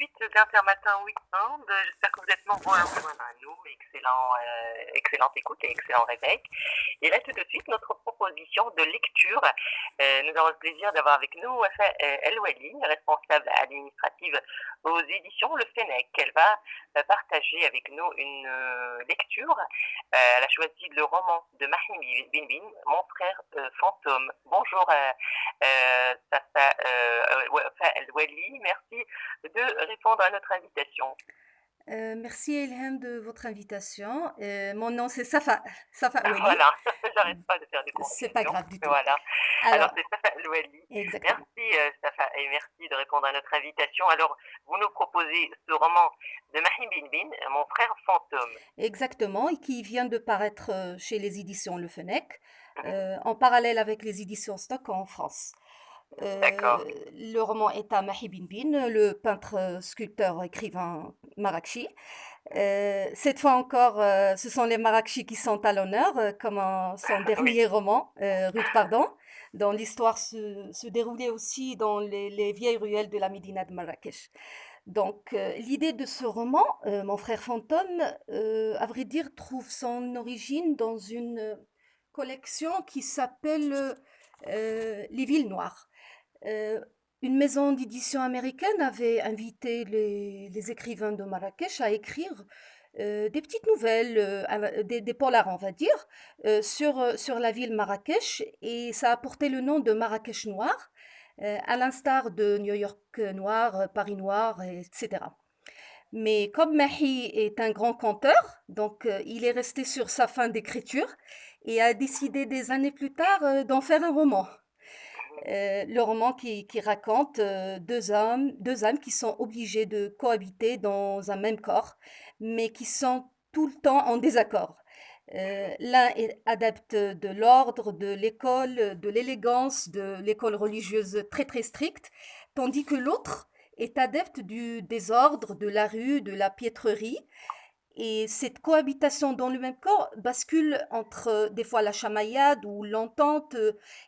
suite d'Intermatin Week-end. J'espère que vous êtes nombreux à vous joindre à nous. Excellente écoute et excellent réveil. Et là, tout de suite, notre proposition de lecture. Nous avons le plaisir d'avoir avec nous Wafa El Wali, responsable administrative aux éditions Le Fennec. Elle va partager avec nous une lecture. Elle a choisi le roman de Mahim Bin Bin, Mon frère fantôme. Bonjour Safa Wafa El Wali, merci de répondre à notre invitation. Merci Ilham de votre invitation. Mon nom c'est Safa Oueli. Voilà, j'arrête pas de faire des C'est pas confusions. grave du tout. Voilà. Alors, Alors, c'est Safa Louali. exactement. Merci, Safa, et merci de répondre à notre invitation. Alors, vous nous proposez ce roman de Mahim Bin Bin, Mon frère fantôme. Exactement, et qui vient de paraître chez les éditions Le Fennec, Mhm. en parallèle avec les éditions Stock en France. D'accord. Le roman est à Mahi Bin Bin, le peintre, sculpteur, écrivain marrakchi. Cette fois encore, ce sont les Marrakchi qui sont à l'honneur, comme en son Oui. dernier roman, Rude Pardon, dont l'histoire se déroulait aussi dans les vieilles ruelles de la Médina de Marrakech. Donc, l'idée de ce roman, Mon frère fantôme, à vrai dire, trouve son origine dans une collection qui s'appelle Les Villes Noires. Euh, une maison d'édition américaine avait invité les écrivains de Marrakech à écrire des petites nouvelles, des polars, on va dire, sur la ville Marrakech, et ça a porté le nom de Marrakech Noir, à l'instar de New York Noir, Paris Noir, etc. Mais comme Mahi est un grand conteur, donc il est resté sur sa fin d'écriture et a décidé des années plus tard d'en faire un roman. Le roman qui raconte deux âmes qui sont obligées de cohabiter dans un même corps, mais qui sont tout le temps en désaccord. L'un est adepte de l'ordre, de l'école, de l'élégance, de l'école religieuse très très stricte, tandis que l'autre est adepte du désordre, de la rue, de la piètrerie, et cette cohabitation dans le même corps bascule entre des fois la chamaillade ou l'entente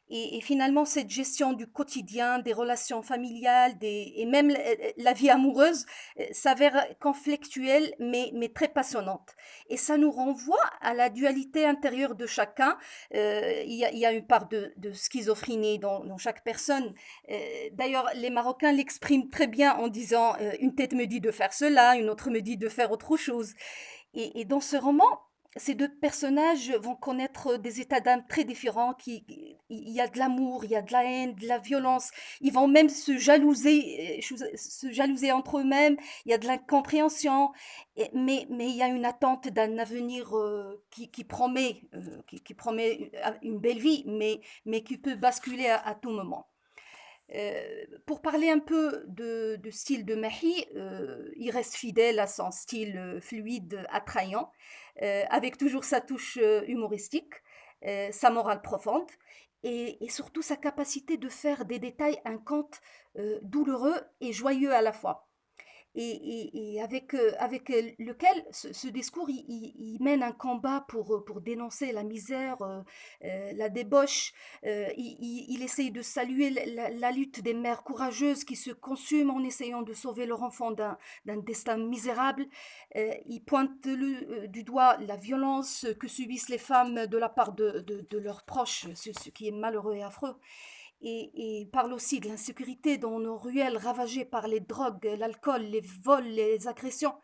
et finalement cette gestion du quotidien, des relations familiales et même la vie amoureuse s'avère conflictuelle mais très passionnante. Et ça nous renvoie à la dualité intérieure de chacun. Il y a une part de schizophrénie dans chaque personne. D'ailleurs, les Marocains l'expriment très bien en disant une tête me dit de faire cela, une autre me dit de faire autre chose. Et dans ce roman, ces deux personnages vont connaître des états d'âme très différents. Il y a de l'amour, il y a de la haine, de la violence. Ils vont même se jalouser entre eux-mêmes. Il y a de l'incompréhension, mais il y a une attente d'un avenir qui promet, qui promet une belle vie, mais qui peut basculer à tout moment. Pour parler un peu de style de Mahi, il reste fidèle à son style fluide, attrayant, avec toujours sa touche humoristique, sa morale profonde et surtout sa capacité de faire des détails un conte douloureux et joyeux à la fois et avec lequel ce discours il mène un combat pour dénoncer la misère, la débauche. Il essaye de saluer la lutte des mères courageuses qui se consument en essayant de sauver leur enfant d'un destin misérable. Il pointe du doigt la violence que subissent les femmes de la part de leurs proches, ce qui est malheureux et affreux et parle aussi de l'insécurité dans nos ruelles ravagées par les drogues, l'alcool, les vols, les agressions.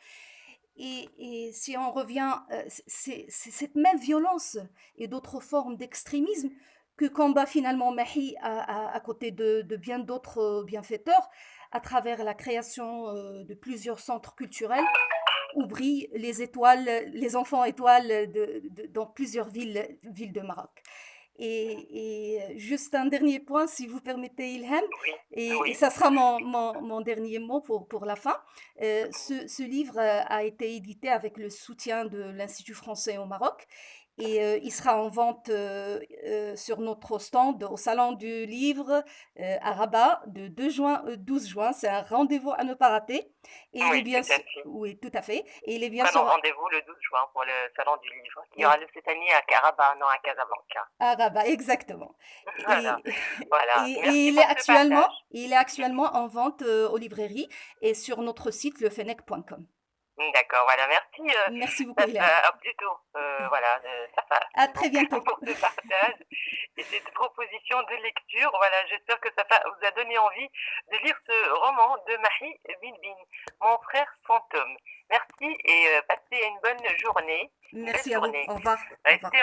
Et si on revient, c'est cette même violence et d'autres formes d'extrémisme que combat finalement Mahi à côté de bien d'autres bienfaiteurs à travers la création de plusieurs centres culturels où brillent les étoiles, les enfants étoiles dans plusieurs villes de Maroc. Et juste un dernier point, si vous permettez, Ilham, Oui, et oui. ça sera mon dernier mot pour la fin. Ce livre a été édité avec le soutien de l'Institut français au Maroc et il sera en vente, sur notre stand au salon du livre, à Rabat de 2 juin, 12 juin. C'est un rendez-vous à ne pas rater et il est Oui, tout bien à sûr fait. oui, tout à fait et il est bien Prenons sûr rendez-vous le 12 juin pour le salon du livre, qui aura e lieu cette année à Rabat, non à Casablanca. à Rabat, exactement Voilà, et voilà. et Merci il est pour ce actuellement partage. il est actuellement en vente, aux librairies et sur notre site lefennec.com. D'accord, voilà, merci, Merci beaucoup Safa, Hélène. plutôt, voilà, Safa, À très donc bientôt. pour ce partage et cette proposition de lecture. Voilà, j'espère que ça vous a donné envie de lire ce roman de Mahi Bilbin, Mon frère fantôme. Merci et passez une bonne journée, une belle Merci à vous. journée. Au revoir. Au revoir. Restez